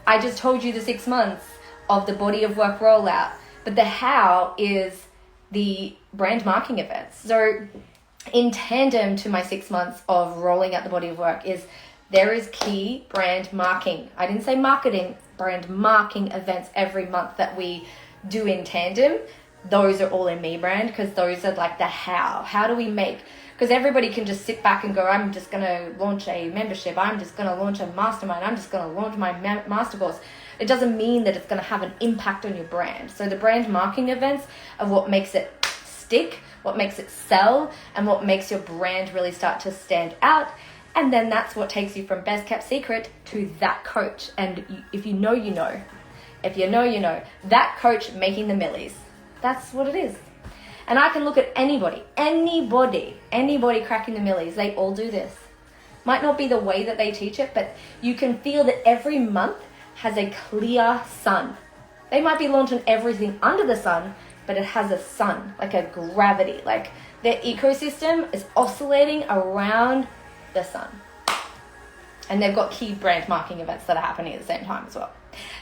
I just told you the 6 months of the body of work rollout, but the how is the brand marketing events. So in tandem to my 6 months of rolling out the body of work is there is key brand marketing. I didn't say marketing, brand marketing events every month that we do in tandem. Those are all in Me Brand, because those are like the how. How do we make, because everybody can just sit back and go, I'm just going to launch a membership. I'm just going to launch a mastermind. I'm just going to launch my master course. It doesn't mean that it's going to have an impact on your brand. So the brand marketing events are what makes it stick, what makes it sell, and what makes your brand really start to stand out. And then that's what takes you from best kept secret to that coach. And if you know, you know. If you know, you know. That coach making the MILLYS. That's what it is. And I can look at anybody cracking the MILLYS. They all do this. Might not be the way that they teach it, but you can feel that every month has a clear sun. They might be launching everything under the sun, but it has a sun, like a gravity. Like their ecosystem is oscillating around the sun. And they've got key brand marketing events that are happening at the same time as well.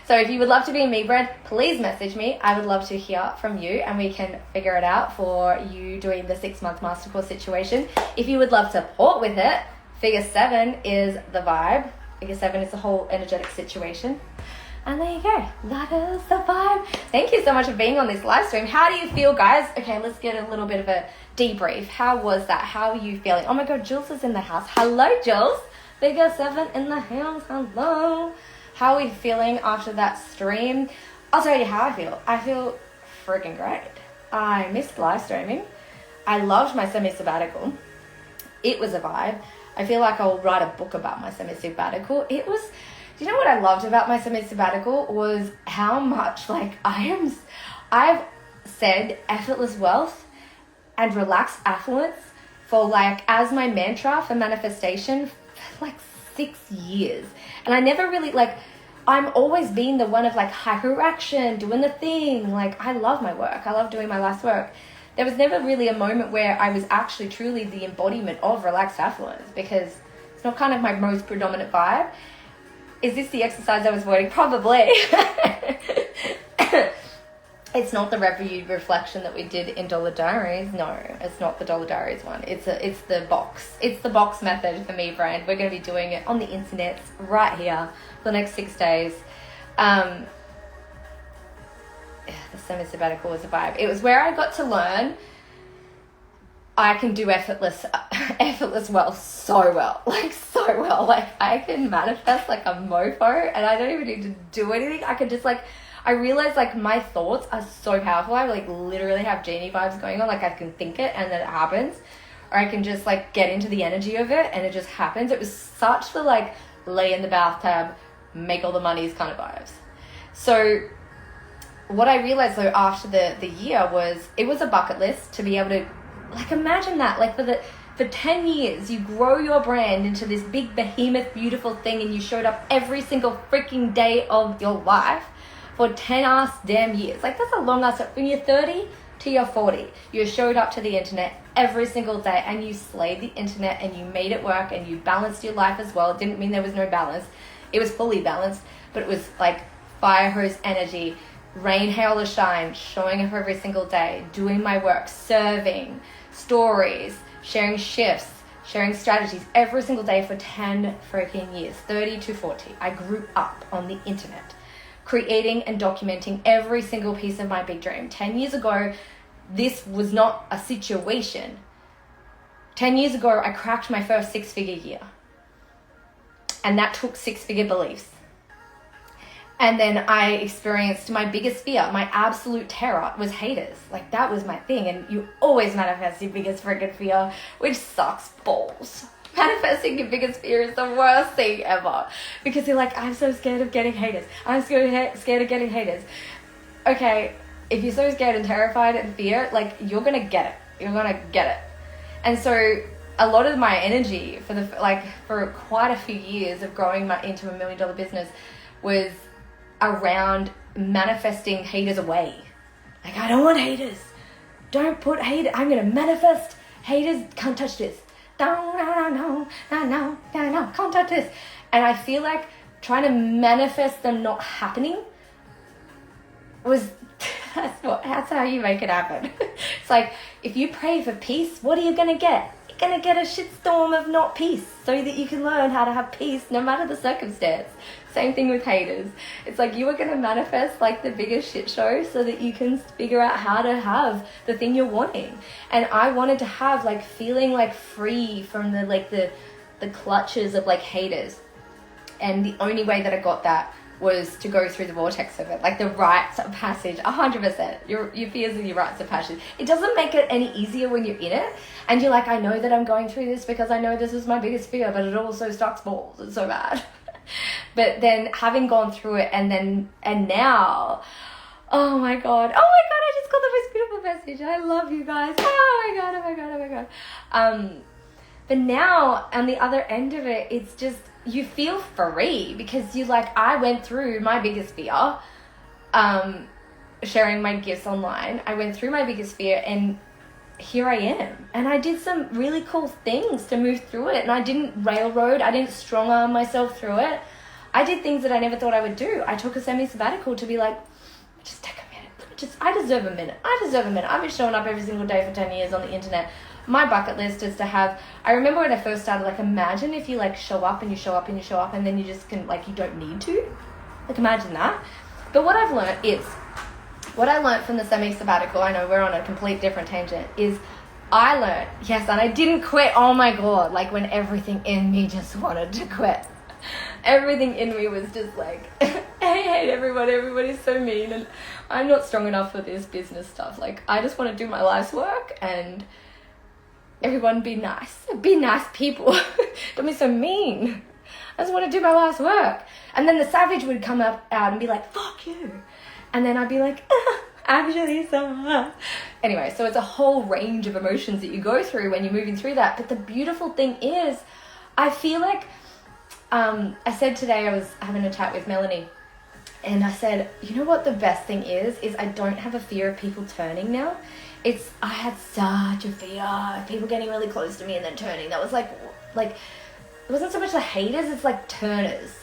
So if you would love to be in Me Brand, please message me. I would love to hear from you, and we can figure it out for you doing the 6-month master course situation. If you would love support with it, Figure 7 is the vibe. Figure 7 is the whole energetic situation. And there you go. That is the vibe. Thank you so much for being on this live stream. How do you feel, guys? Okay, let's get a little bit of a debrief. How was that? How are you feeling? Oh my God, Jules is in the house. Hello, Jules. Figure 7 in the house. Hello. How are we feeling after that stream? I'll tell you how I feel. I feel freaking great. I missed live streaming. I loved my semi-sabbatical. It was a vibe. I feel like I'll write a book about my semi-sabbatical. Do you know what I loved about my semi-sabbatical was how much I've said effortless wealth and relaxed affluence for like as my mantra for manifestation for like 6 years. And I never really I'm always been the one of like hyper action, doing the thing. Like I love my work. I love doing my life's work. There was never really a moment where I was actually truly the embodiment of relaxed affluence because it's not kind of my most predominant vibe. Is this the exercise I was avoiding? Probably. It's not the review reflection that we did in Dollar Diaries. No, it's not the Dollar Diaries one. It's the box. It's the box method for me, Brand. We're going to be doing it on the internet right here for the next 6 days. The semi-sabbatical was a vibe. It was where I got to learn I can do effortless wealth so well. Like so well. Like I can manifest like a mofo and I don't even need to do anything. I can just I realize like my thoughts are so powerful. I like literally have genie vibes going on. Like I can think it and then it happens. Or I can just like get into the energy of it and it just happens. It was such the like lay in the bathtub, make all the monies kind of vibes. So what I realized though after the year was it was a bucket list to be able to like imagine that like for 10 years you grow your brand into this big behemoth beautiful thing and you showed up every single freaking day of your life for 10 ass damn years. Like that's a long ass, when you're 30 to you're 40, you showed up to the internet every single day and you slayed the internet and you made it work and you balanced your life as well. It didn't mean there was no balance. It was fully balanced, but it was like fire hose energy, rain, hail or shine, showing up every single day, doing my work, serving, stories, sharing shifts, sharing strategies every single day for 10 freaking years, 30 to 40. I grew up on the internet, creating and documenting every single piece of my big dream. 10 years ago, this was not a situation. 10 years ago, I cracked my first 6-figure year. And that took 6-figure beliefs. And then I experienced my biggest fear, my absolute terror was haters. Like that was my thing. And you always manifest your biggest freaking fear, which sucks balls. Manifesting your biggest fear is the worst thing ever. Because you're like, I'm so scared of getting haters. I'm scared of getting haters. Okay, if you're so scared and terrified and fear, like you're going to get it. You're going to get it. And so a lot of my energy for quite a few years of growing into a $1 million business was around manifesting haters away. Like, I don't want haters. Don't put haters. I'm going to manifest haters. Can't touch this. No, can't touch this. And I feel like trying to manifest them not happening was, that's how you make it happen. It's like, if you pray for peace, what are you going to get? You're going to get a shitstorm of not peace so that you can learn how to have peace no matter the circumstance. Same thing with haters. It's like you are going to manifest like the biggest shit show so that you can figure out how to have the thing you're wanting. And I wanted to have like feeling like free from the clutches of like haters. And the only way that I got that was to go through the vortex of it, like the rites of passage, 100%. Your fears and your rites of passage. It doesn't make it any easier when you're in it. And you're like, I know that I'm going through this because I know this is my biggest fear, but it also sucks balls. It's so bad. But then having gone through it and now, oh my God, I just got the most beautiful message. I love you guys. Oh my God. But now on the other end of it, it's just, you feel free because you like, I went through my biggest fear, sharing my gifts online. I went through my biggest fear and here I am. And I did some really cool things to move through it. And I didn't railroad. I didn't strong arm myself through it. I did things that I never thought I would do. I took a semi-sabbatical to be like, just take a minute. I deserve a minute. I've been showing up every single day for 10 years on the internet. My bucket list is to have, I remember when I first started, like imagine if you like show up and you show up and you show up and then you just can, like you don't need to. Like imagine that. But what I've learned is, what I learned from the semi-sabbatical, I know we're on a complete different tangent, is I learned, yes, and I didn't quit, oh my God, like when everything in me just wanted to quit. Everything in me was just like, hate everyone. Everybody's so mean, and I'm not strong enough for this business stuff. Like, I just want to do my life's work, and everyone be nice. Be nice people. Don't be so mean. I just want to do my life's work. And then the savage would come out and be like, fuck you. And then I'd be like, actually, so. Anyway, so it's a whole range of emotions that you go through when you're moving through that. But the beautiful thing is, I feel like, I said today, I was having a chat with Melanie, and I said, you know what the best thing is I don't have a fear of people turning now. I had such a fear of people getting really close to me and then turning. That was like, it wasn't so much the haters, it's like turners.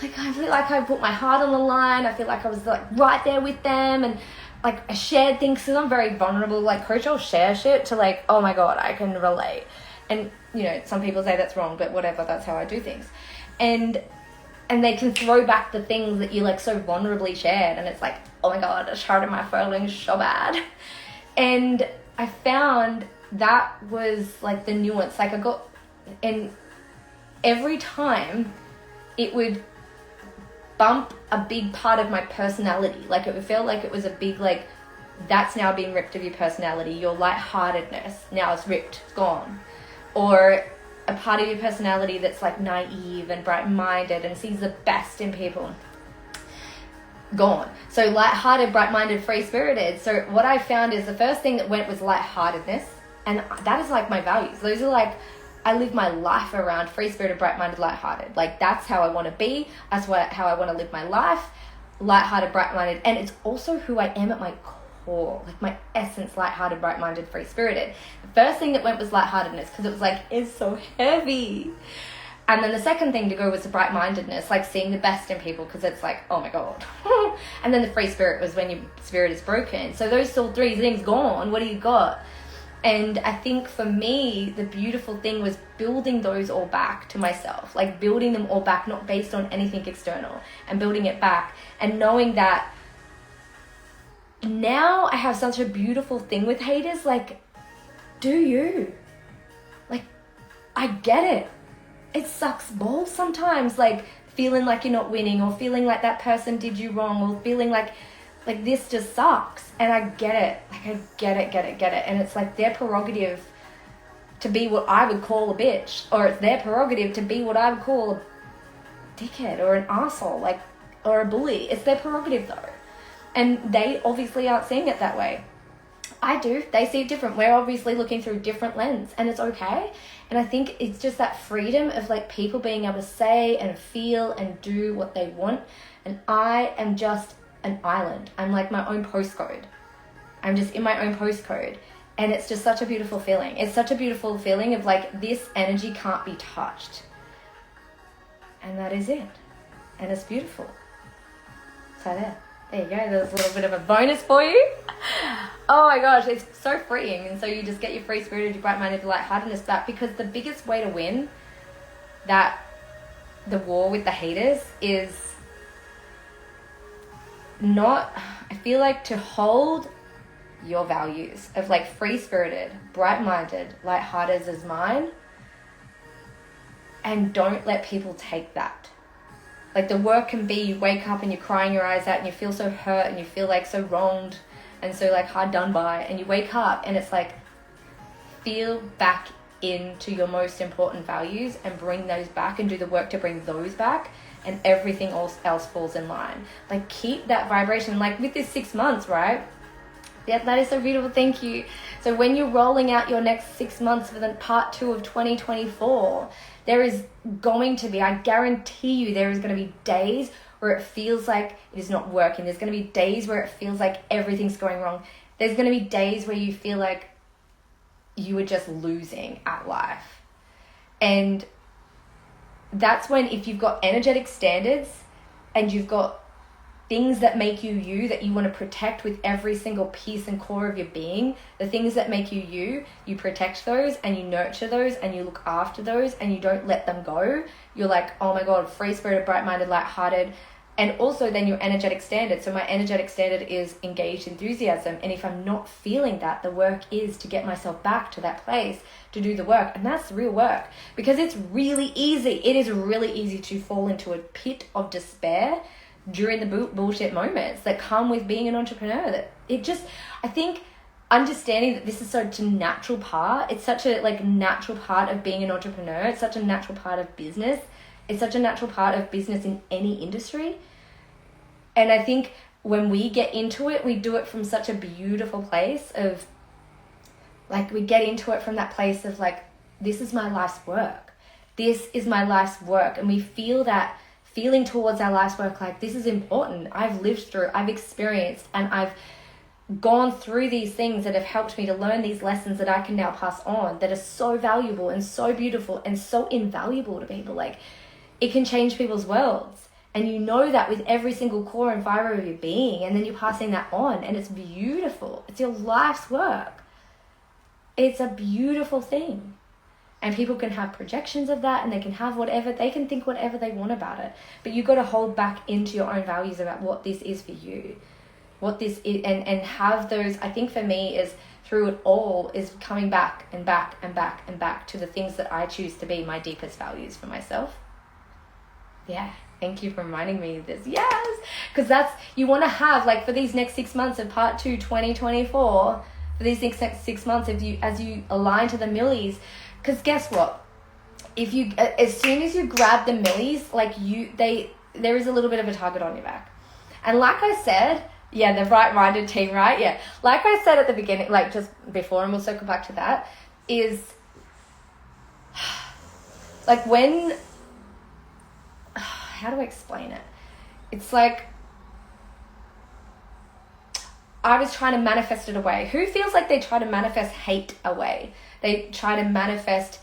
Like, I feel like I put my heart on the line. I feel like I was like right there with them, and like I shared things because I'm very vulnerable. Like, Coach, I'll share shit to like, oh my God, I can relate. And, you know, some people say that's wrong, but whatever, that's how I do things. And they can throw back the things that you like so vulnerably shared, and it's like, oh my God, it's hurting my feelings so bad. And I found that was like the nuance. Like, and every time it would bump a big part of my personality. Like, it would feel like it was a big, like, that's now been ripped of your personality. Your lightheartedness, now it's ripped, it's gone. Or a part of your personality that's like naive and bright-minded and sees the best in people, gone. So lighthearted, bright-minded, free-spirited. So what I found is the first thing that went was lightheartedness, and that is like my values. Those are like, I live my life around free-spirited, bright-minded, lighthearted. Like, that's how I want to be. That's how I want to live my life. Lighthearted, bright-minded, and it's also who I am at my core, like my essence, lighthearted, bright-minded, free-spirited. The first thing that went was lightheartedness, because it was like, it's so heavy. And then the second thing to go was the bright-mindedness, like seeing the best in people, because it's like, oh my God. And then the free spirit was when your spirit is broken. So those still three things gone, what do you got? And I think for me, the beautiful thing was building those all back to myself, like building them all back, not based on anything external, and building it back, and knowing that now I have such a beautiful thing with haters. Like, do you? Like, I get it. It sucks balls sometimes, like feeling like you're not winning, or feeling like that person did you wrong, or feeling like this just sucks. And I get it. Like, I get it. And it's like their prerogative to be what I would call a bitch, or it's their prerogative to be what I would call a dickhead or an asshole, like, or a bully. It's their prerogative though. And they obviously aren't seeing it that way. I do. They see it different. We're obviously looking through different lens, and it's okay. And I think it's just that freedom of like people being able to say and feel and do what they want. And I am just an island. I'm like my own postcode. I'm just in my own postcode. And it's just such a beautiful feeling. It's such a beautiful feeling of like, this energy can't be touched. And that is it. And it's beautiful. So there you go. There's a little bit of a bonus for you. Oh my gosh, it's so freeing. And so you just get your free spirited, your bright-minded, your lightheartedness back, because the biggest way to win the war with the haters is not, I feel like, to hold your values of like free-spirited, bright-minded, lighthearted as mine, and don't let people take that. Like, the work can be, you wake up and you're crying your eyes out and you feel so hurt and you feel like so wronged and so like hard done by, and you wake up and it's like, feel back into your most important values and bring those back and do the work to bring those back, and everything else falls in line. Like, keep that vibration. Like with this 6 months, right? Yeah, that is so beautiful. Thank you. So when you're rolling out your next 6 months for the part 2 of 2024, there is going to be, I guarantee you, there is going to be days where it feels like it is not working. There's going to be days where it feels like everything's going wrong. There's going to be days where you feel like you are just losing at life. And that's when, if you've got energetic standards and you've got things that make you you, that you want to protect with every single piece and core of your being, the things that make you you, you protect those and you nurture those and you look after those and you don't let them go. You're like, oh my God, free-spirited, bright-minded, light-hearted. And also then your energetic standard. So my energetic standard is engaged enthusiasm. And if I'm not feeling that, the work is to get myself back to that place to do the work. And that's real work, because it's really easy. It is really easy to fall into a pit of despair during the bullshit moments that come with being an entrepreneur. That it just, I think understanding that this is such a natural part, it's such a like natural part of being an entrepreneur, it's such a natural part of business, it's such a natural part of business in any industry. And I think when we get into it, we do it from such a beautiful place of like, we get into it from that place of like, this is my life's work. This is my life's work. And we feel that feeling towards our life's work, like this is important. I've lived through, I've experienced, and I've gone through these things that have helped me to learn these lessons that I can now pass on, that are so valuable and so beautiful and so invaluable to people. Like, it can change people's worlds. And you know that with every single core and fiber of your being, and then you're passing that on, and it's beautiful. It's your life's work. It's a beautiful thing. And people can have projections of that, and they can have whatever, they can think whatever they want about it. But you've got to hold back into your own values about what this is for you. What this is, and have those, I think for me is through it all is coming back and back and back and back to the things that I choose to be my deepest values for myself. Yeah. Thank you for reminding me of this. Yes. Because that's, you want to have like for these next 6 months of part 2, 2024, for these next 6 months, as you align to the MILLYS, because guess what? If you, as soon as you grab the MILLYS, like there is a little bit of a target on your back. And like I said, yeah, the right-minded team, right? Yeah. Like I said at the beginning, like just before, and we'll circle back to that, is like when, how do I explain it? It's like I was trying to manifest it away. Who feels like they try to manifest hate away? They try to manifest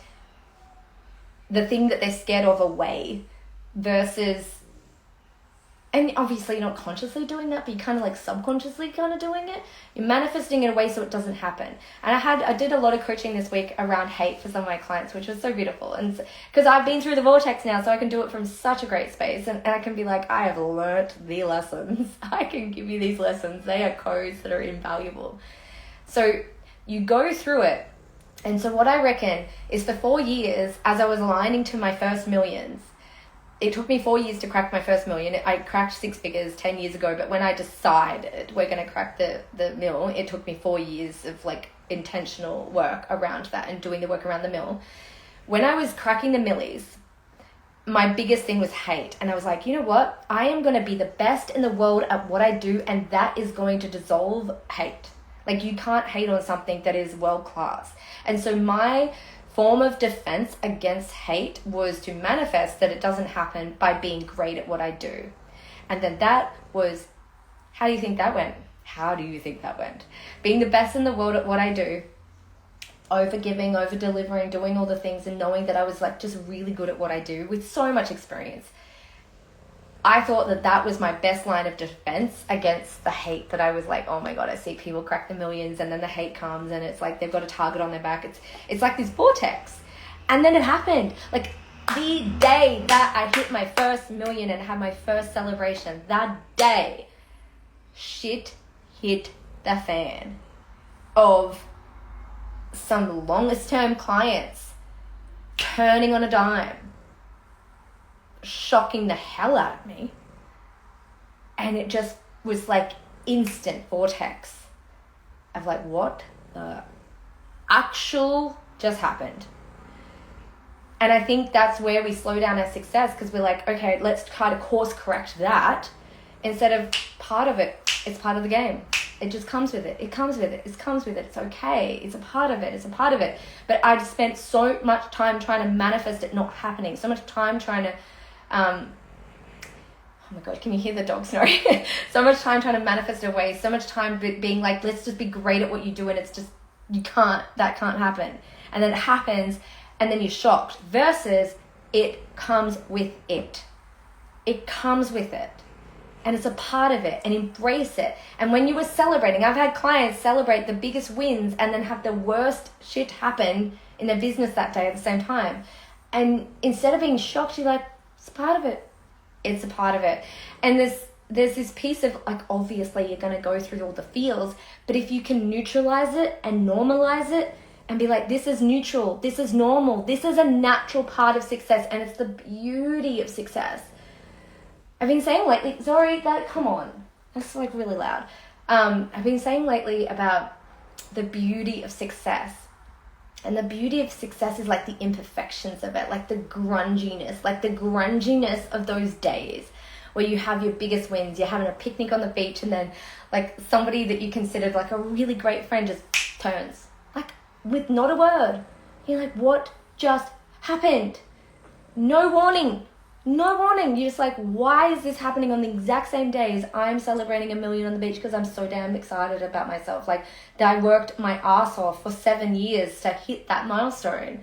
the thing that they're scared of away versus, and obviously you're not consciously doing that, but you're kind of like subconsciously kind of doing it. You're manifesting it away so it doesn't happen. And I did a lot of coaching this week around hate for some of my clients, which was so beautiful. And because I've been through the vortex now, so I can do it from such a great space. And I can be like, I have learnt the lessons. I can give you these lessons. They are codes that are invaluable. So you go through it. And so what I reckon is for 4 years, as I was aligning to my first millions, it took me 4 years to crack my first million. I cracked 6 figures 10 years ago, but when I decided we're going to crack the mill, it took me 4 years of like intentional work around that and doing the work around the mill. When I was cracking the MILLYS, my biggest thing was hate. And I was like, you know what? I am going to be the best in the world at what I do, and that is going to dissolve hate. Like, you can't hate on something that is world class. And so my form of defense against hate was to manifest that it doesn't happen by being great at what I do. And then that was, how do you think that went? How do you think that went? Being the best in the world at what I do, over giving, over delivering, doing all the things, and knowing that I was like just really good at what I do with so much experience. I thought that that was my best line of defense against the hate that I was like, oh my God, I see people crack the millions, and then the hate comes and it's like they've got a target on their back. It's like this vortex. And then it happened. Like the day that I hit my first million and had my first celebration, that day, shit hit the fan of some longest term clients turning on a dime, shocking the hell out of me. And it just was like instant vortex of like, what the actual just happened? And I think that's where we slow down our success, because we're like, okay, let's try to course correct that instead of part of it. It's part of the game. It just comes with it. It comes with it. It comes with it. It's okay. It's a part of it. It's a part of it. But I just spent so much time trying to manifest it not happening. So much time trying to oh my God, can you hear the dog snoring? So much time trying to manifest it away. So much time being like, let's just be great at what you do. And it's just, that can't happen. And then it happens and then you're shocked, versus it comes with it. It comes with it. And it's a part of it, and embrace it. And when you were celebrating, I've had clients celebrate the biggest wins and then have the worst shit happen in their business that day at the same time. And instead of being shocked, you're like, it's a part of it. It's a part of it. And there's this piece of like, obviously you're going to go through all the feels, but if you can neutralize it and normalize it and be like, this is neutral, this is normal, this is a natural part of success, and it's the beauty of success. I've been saying lately, sorry, come on. That's like really loud. I've been saying lately about the beauty of success. And the beauty of success is like the imperfections of it, like the grunginess of those days where you have your biggest wins, you're having a picnic on the beach, and then like somebody that you considered like a really great friend just turns, like with not a word. You're like, what just happened? No warning. You're just like, why is this happening on the exact same day as I'm celebrating 1 million on the beach because I'm so damn excited about myself? Like, that I worked my ass off for 7 years to hit that milestone.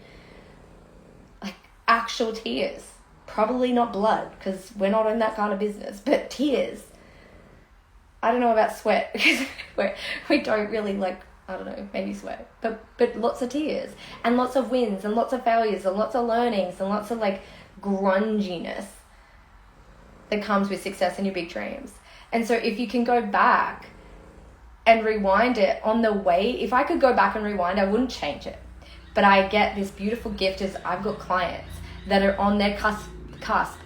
Like, actual tears. Probably not blood, because we're not in that kind of business, but tears. I don't know about sweat, because we don't really, like, I don't know, maybe sweat. But lots of tears, and lots of wins, and lots of failures, and lots of learnings, and lots of, like, grunginess that comes with success and your big dreams. And so if you can go back and rewind it on the way, if I could go back and rewind, I wouldn't change it. But I get this beautiful gift as I've got clients that are on their cusp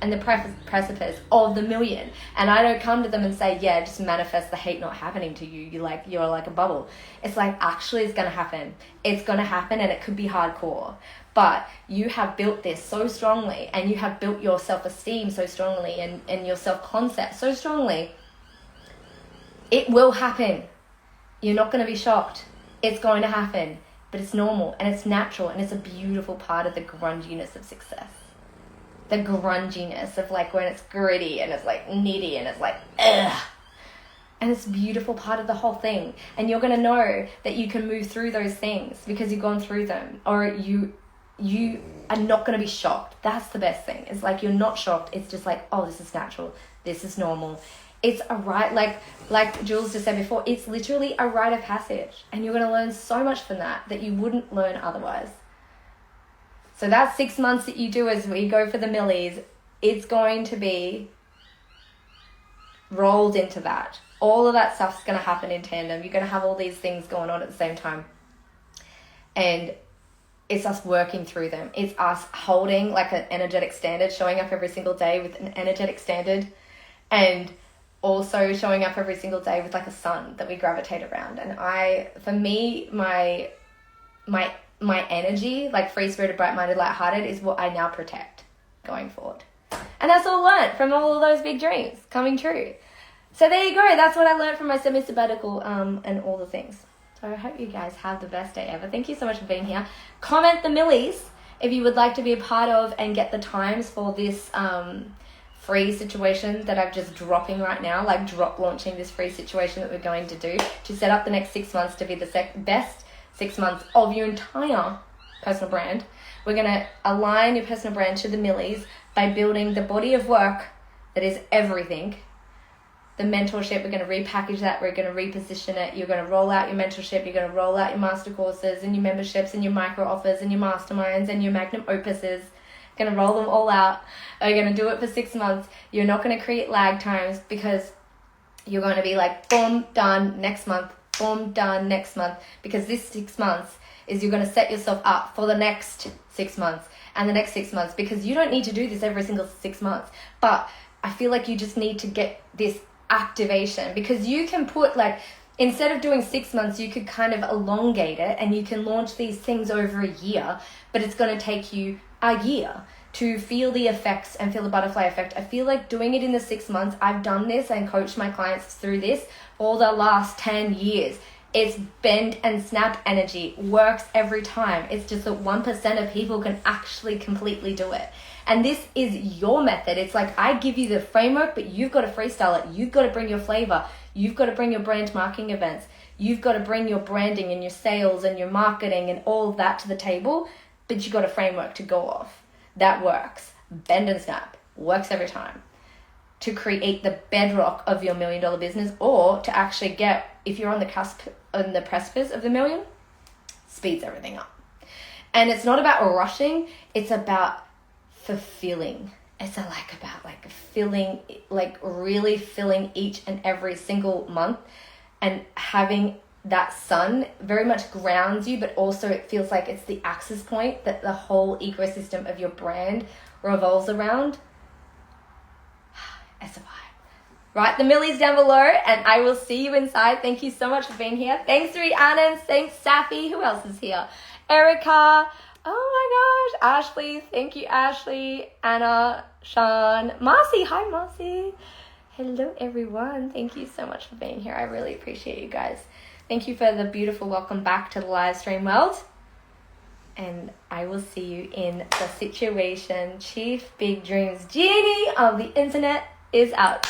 and the precipice of the million, and I don't come to them and say, yeah, just manifest the hate not happening to you, you're like a bubble. It's like, actually, it's gonna happen, and it could be hardcore, but you have built this so strongly, and you have built your self-esteem so strongly, and your self-concept so strongly. It will happen. You're not going to be shocked. It's going to happen, but it's normal, and it's natural, and it's a beautiful part of the grunginess of success. The grunginess of like when it's gritty and it's like nitty and it's like ugh, and it's a beautiful part of the whole thing. And you're gonna know that you can move through those things because you've gone through them, or you are not gonna be shocked. That's the best thing. It's like you're not shocked. It's just like, oh, this is natural. This is normal. It's a right, like Jules just said before, it's literally a rite of passage, and you're gonna learn so much from that you wouldn't learn otherwise. So that 6 months that you do as we go for the MILLYS, it's going to be rolled into that. All of that stuff's going to happen in tandem. You're going to have all these things going on at the same time. And it's us working through them. It's us holding like an energetic standard, showing up every single day with an energetic standard, and also showing up every single day with like a sun that we gravitate around. And for me, my energy, like free-spirited, bright-minded, light-hearted, is what I now protect going forward. And that's all learned from all of those big dreams coming true. So there you go. That's what I learned from my semi-sabbatical and all the things. So I hope you guys have the best day ever. Thank you so much for being here. Comment the MILLYS if you would like to be a part of and get the times for this free situation that I'm just dropping right now, like drop launching this free situation that we're going to do to set up the next 6 months to be the best 6 months of your entire personal brand. We're going to align your personal brand to the MILLYS by building the body of work that is everything. The mentorship, we're going to repackage that, we're going to reposition it. You're going to roll out your mentorship, you're going to roll out your master courses and your memberships and your micro offers and your masterminds and your magnum opuses. Going to roll them all out. We're going to do it for 6 months. You're not going to create lag times, because you're going to be like, boom, done, next month. Boom, done, next month. Because this 6 months is you're going to set yourself up for the next 6 months and the next 6 months, because you don't need to do this every single 6 months. But I feel like you just need to get this activation, because you can put like, instead of doing 6 months, you could kind of elongate it and you can launch these things over a year, but it's going to take you a year to feel the effects and feel the butterfly effect. I feel like doing it in the 6 months, I've done this and coached my clients through this for the last 10 years. It's bend and snap energy, works every time. It's just that 1% of people can actually completely do it. And this is your method. It's like, I give you the framework, but you've got to freestyle it. You've got to bring your flavor. You've got to bring your brand marketing events. You've got to bring your branding and your sales and your marketing and all of that to the table, but you've got a framework to go off. That works. Bend and snap. Works every time. To create the bedrock of your $1 million business, or to actually get, if you're on the cusp, on the precipice of the million, speeds everything up. And it's not about rushing, it's about fulfilling. It's about filling, like really filling each and every single month, and having that sun very much grounds you, but also it feels like it's the access point that the whole ecosystem of your brand revolves around. I survived. Write the Millies down below and I will see you inside. Thank you so much for being here. Thanks, Rhiannon. Thanks, Safi. Who else is here? Erica. Oh my gosh. Ashley. Thank you, Ashley. Anna. Sean. Marcy. Hi, Marcy. Hello, everyone. Thank you so much for being here. I really appreciate you guys. Thank you for the beautiful welcome back to the live stream world. And I will see you in the situation. Chief Big Dreams Genie of the internet is out.